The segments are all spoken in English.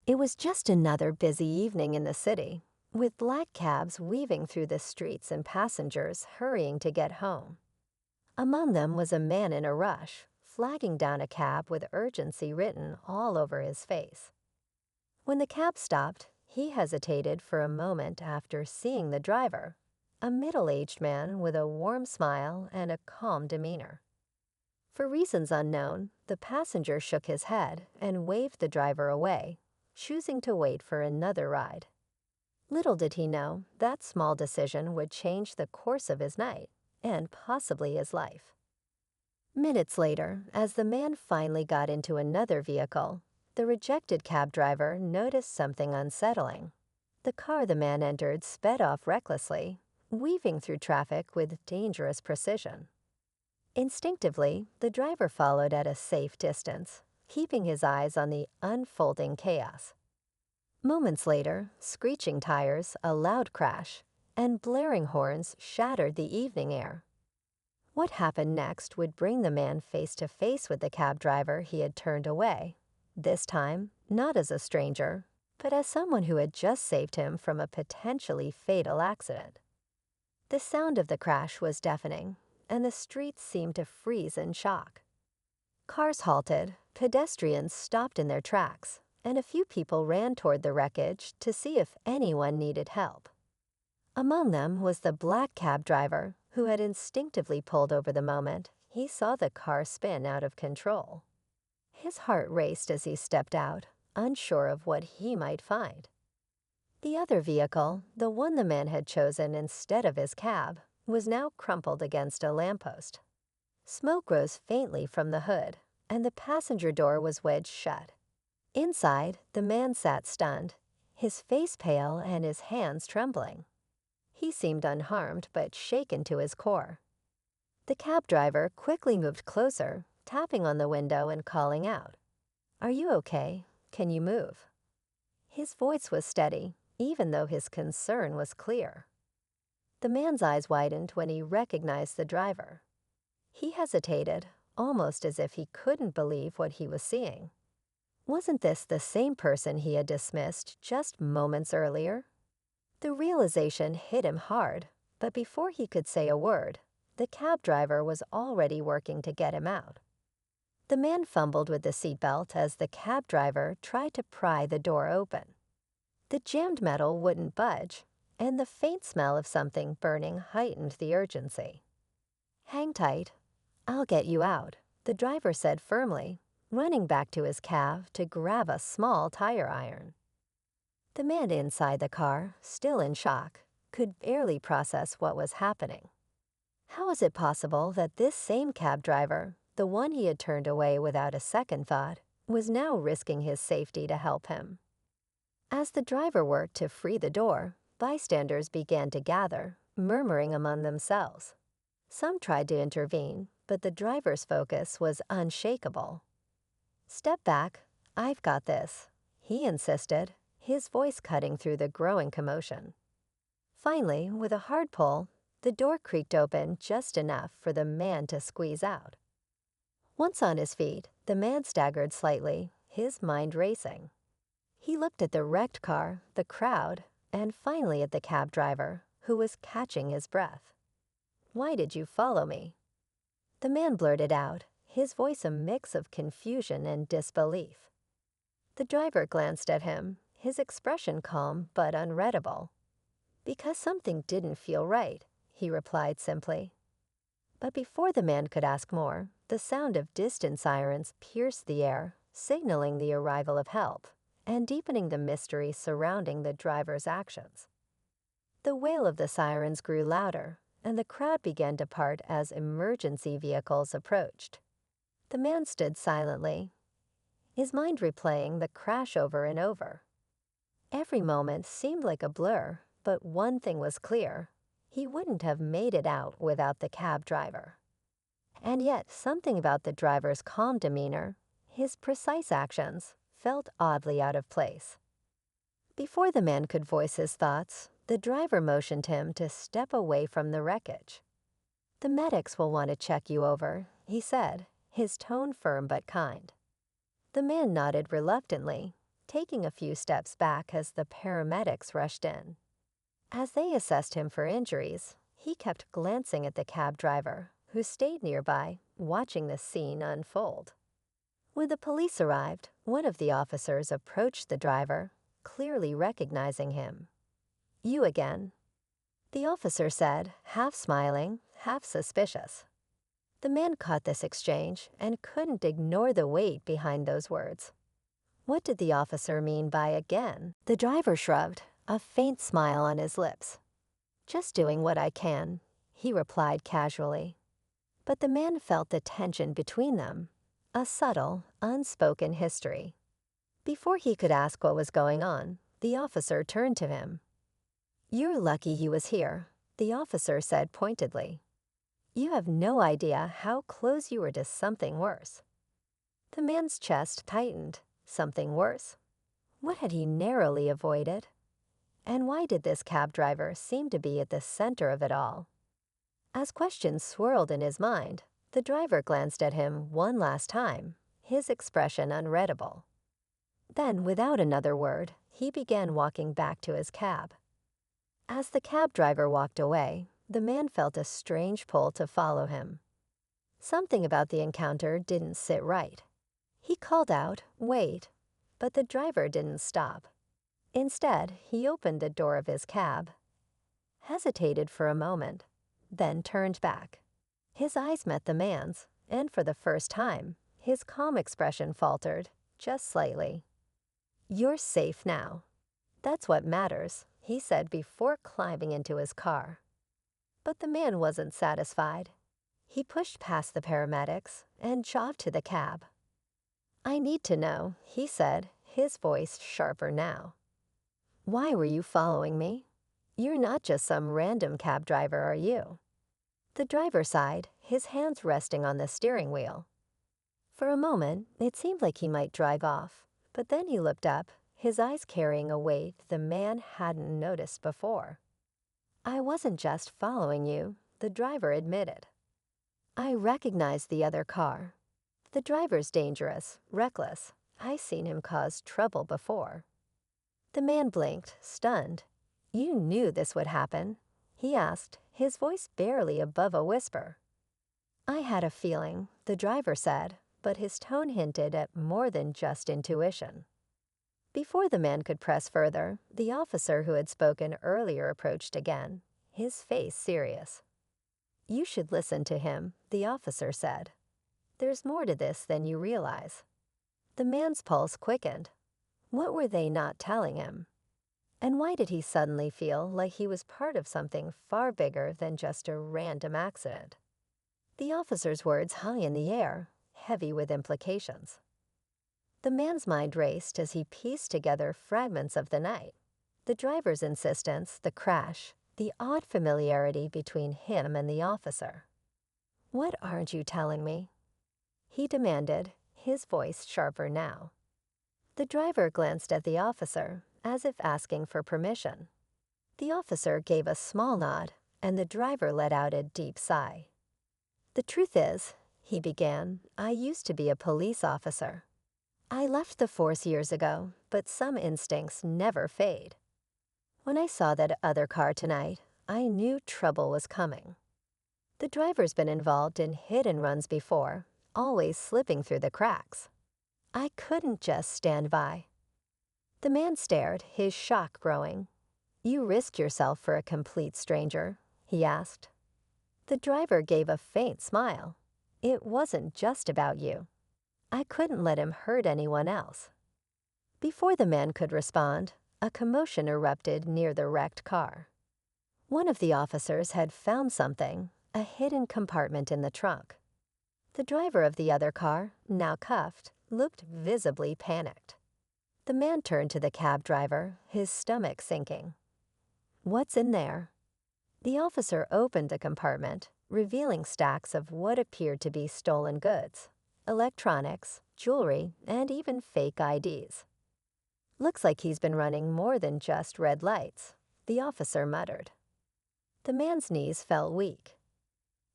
It was just another busy evening in the city, with black cabs weaving through the streets and passengers hurrying to get home. Among them was a man in a rush, flagging down a cab with urgency written all over his face. When the cab stopped, he hesitated for a moment after seeing the driver, a middle-aged man with a warm smile and a calm demeanor. For reasons unknown, the passenger shook his head and waved the driver away, choosing to wait for another ride. Little did he know that small decision would change the course of his night and possibly his life. Minutes later, as the man finally got into another vehicle, the rejected cab driver noticed something unsettling. The car the man entered sped off recklessly, weaving through traffic with dangerous precision. Instinctively, the driver followed at a safe distance, keeping his eyes on the unfolding chaos. Moments later, screeching tires, a loud crash, and blaring horns shattered the evening air. What happened next would bring the man face to face with the cab driver he had turned away, this time not as a stranger, but as someone who had just saved him from a potentially fatal accident. The sound of the crash was deafening, and the streets seemed to freeze in shock. Cars halted, pedestrians stopped in their tracks, and a few people ran toward the wreckage to see if anyone needed help. Among them was the black cab driver, who had instinctively pulled over the moment he saw the car spin out of control. His heart raced as he stepped out, unsure of what he might find. The other vehicle, the one the man had chosen instead of his cab, was now crumpled against a lamppost. Smoke rose faintly from the hood, and the passenger door was wedged shut. Inside, the man sat stunned, his face pale and his hands trembling. He seemed unharmed but shaken to his core. The cab driver quickly moved closer, tapping on the window and calling out, "Are you okay? Can you move?" His voice was steady, even though his concern was clear. The man's eyes widened when he recognized the driver. He hesitated, almost as if he couldn't believe what he was seeing. Wasn't this the same person he had dismissed just moments earlier? The realization hit him hard, but before he could say a word, the cab driver was already working to get him out. The man fumbled with the seatbelt as the cab driver tried to pry the door open. The jammed metal wouldn't budge, and the faint smell of something burning heightened the urgency. "Hang tight. I'll get you out," the driver said firmly, running back to his cab to grab a small tire iron. The man inside the car, still in shock, could barely process what was happening. How was it possible that this same cab driver, the one he had turned away without a second thought, was now risking his safety to help him? As the driver worked to free the door, bystanders began to gather, murmuring among themselves. Some tried to intervene, but the driver's focus was unshakable. "Step back. I've got this," he insisted, his voice cutting through the growing commotion. Finally, with a hard pull, the door creaked open just enough for the man to squeeze out. Once on his feet, the man staggered slightly, his mind racing. He looked at the wrecked car, the crowd, and finally at the cab driver, who was catching his breath. "Why did you follow me?" The man blurted out, his voice a mix of confusion and disbelief. The driver glanced at him, his expression calm but unreadable. "Because something didn't feel right," he replied simply. But before the man could ask more, the sound of distant sirens pierced the air, signaling the arrival of help and deepening the mystery surrounding the driver's actions. The wail of the sirens grew louder, and the crowd began to part as emergency vehicles approached. The man stood silently, his mind replaying the crash over and over. Every moment seemed like a blur, but one thing was clear: he wouldn't have made it out without the cab driver. And yet something about the driver's calm demeanor, his precise actions, felt oddly out of place. Before the man could voice his thoughts, the driver motioned him to step away from the wreckage. "The medics will want to check you over," he said, his tone firm but kind. The man nodded reluctantly, taking a few steps back as the paramedics rushed in. As they assessed him for injuries, he kept glancing at the cab driver, who stayed nearby, watching the scene unfold. When the police arrived, one of the officers approached the driver, clearly recognizing him. "You again," the officer said, half smiling, half suspicious. The man caught this exchange and couldn't ignore the weight behind those words. What did the officer mean by again? The driver shrugged, a faint smile on his lips. "Just doing what I can," he replied casually. But the man felt the tension between them, a subtle, unspoken history. Before he could ask what was going on, the officer turned to him. "You're lucky he was here," the officer said pointedly. "You have no idea how close you were to something worse." The man's chest tightened. Something worse? What had he narrowly avoided? And why did this cab driver seem to be at the center of it all? As questions swirled in his mind, the driver glanced at him one last time, his expression unreadable. Then, without another word, he began walking back to his cab. As the cab driver walked away, the man felt a strange pull to follow him. Something about the encounter didn't sit right. He called out, "Wait," but the driver didn't stop. Instead, he opened the door of his cab, hesitated for a moment, then turned back. His eyes met the man's, and for the first time, his calm expression faltered, just slightly. "You're safe now. That's what matters," he said before climbing into his car. But the man wasn't satisfied. He pushed past the paramedics and jogged to the cab. "I need to know," he said, his voice sharper now. "Why were you following me? You're not just some random cab driver, are you?" The driver sighed, his hands resting on the steering wheel. For a moment, it seemed like he might drive off, but then he looked up, his eyes carrying a weight the man hadn't noticed before. "I wasn't just following you," the driver admitted. "I recognized the other car. The driver's dangerous, reckless. I've seen him cause trouble before." The man blinked, stunned. "You knew this would happen?" he asked, his voice barely above a whisper. "I had a feeling," the driver said, but his tone hinted at more than just intuition. Before the man could press further, the officer who had spoken earlier approached again, his face serious. "You should listen to him," the officer said. "There's more to this than you realize." The man's pulse quickened. What were they not telling him? And why did he suddenly feel like he was part of something far bigger than just a random accident? The officer's words hung in the air, heavy with implications. The man's mind raced as he pieced together fragments of the night. The driver's insistence, the crash, the odd familiarity between him and the officer. "What aren't you telling me?" he demanded, his voice sharper now. The driver glanced at the officer, as if asking for permission. The officer gave a small nod, and the driver let out a deep sigh. "The truth is," he began, "I used to be a police officer. I left the force years ago, but some instincts never fade. When I saw that other car tonight, I knew trouble was coming. The driver's been involved in hit-and-runs before, always slipping through the cracks. I couldn't just stand by." The man stared, his shock growing. "You risked yourself for a complete stranger?" he asked. The driver gave a faint smile. "It wasn't just about you. I couldn't let him hurt anyone else." Before the man could respond, a commotion erupted near the wrecked car. One of the officers had found something, a hidden compartment in the trunk. The driver of the other car, now cuffed, looked visibly panicked. The man turned to the cab driver, his stomach sinking. "What's in there?" The officer opened the compartment, revealing stacks of what appeared to be stolen goods, electronics, jewelry, and even fake IDs. "Looks like he's been running more than just red lights," the officer muttered. The man's knees felt weak.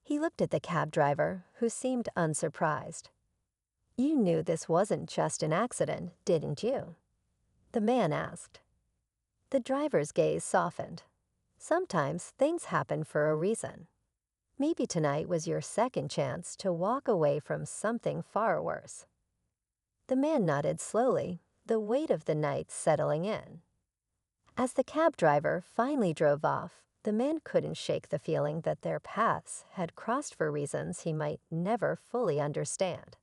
He looked at the cab driver, who seemed unsurprised. "You knew this wasn't just an accident, didn't you?" the man asked. The driver's gaze softened. Sometimes things happen for a reason. Maybe tonight was your second chance to walk away from something far worse. The man nodded slowly, the weight of the night settling in. As the cab driver finally drove off, the man couldn't shake the feeling that their paths had crossed for reasons he might never fully understand.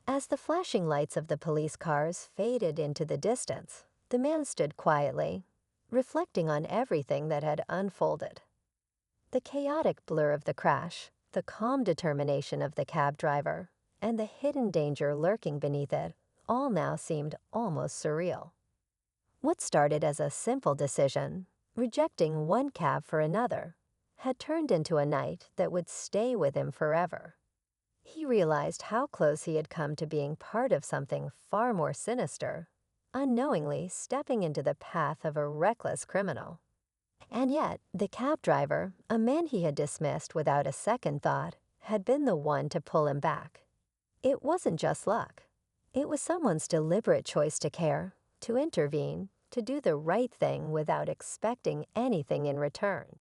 As the flashing lights of the police cars faded into the distance, the man stood quietly, reflecting on everything that had unfolded. The chaotic blur of the crash, the calm determination of the cab driver, and the hidden danger lurking beneath it all now seemed almost surreal. What started as a simple decision, rejecting one cab for another, had turned into a night that would stay with him forever. He realized how close he had come to being part of something far more sinister, unknowingly stepping into the path of a reckless criminal. And yet, the cab driver, a man he had dismissed without a second thought, had been the one to pull him back. It wasn't just luck. It was someone's deliberate choice to care, to intervene, to do the right thing without expecting anything in return.